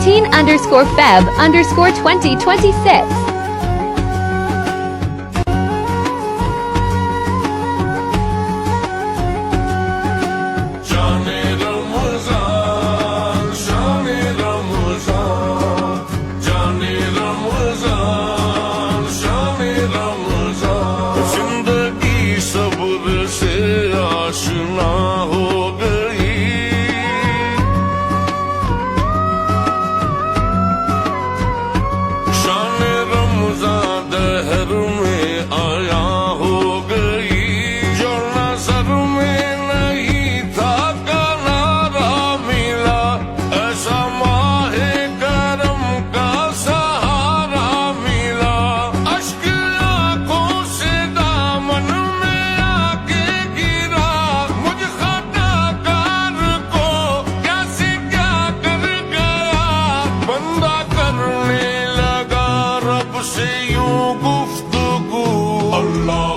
18_Feb_2026. आशना हो गई, शान रमज़ान दहर में आया हो गई, जो नजर में नहीं था किनारा मिला, ऐसा माहे करम का सहारा मिला। अश्क आंखों से दामन में आके गिरा, मुझ खताकार को क्या से क्या कर गया। बंदा करने लगा रब से यूं गुफ्तगू, अल्लाह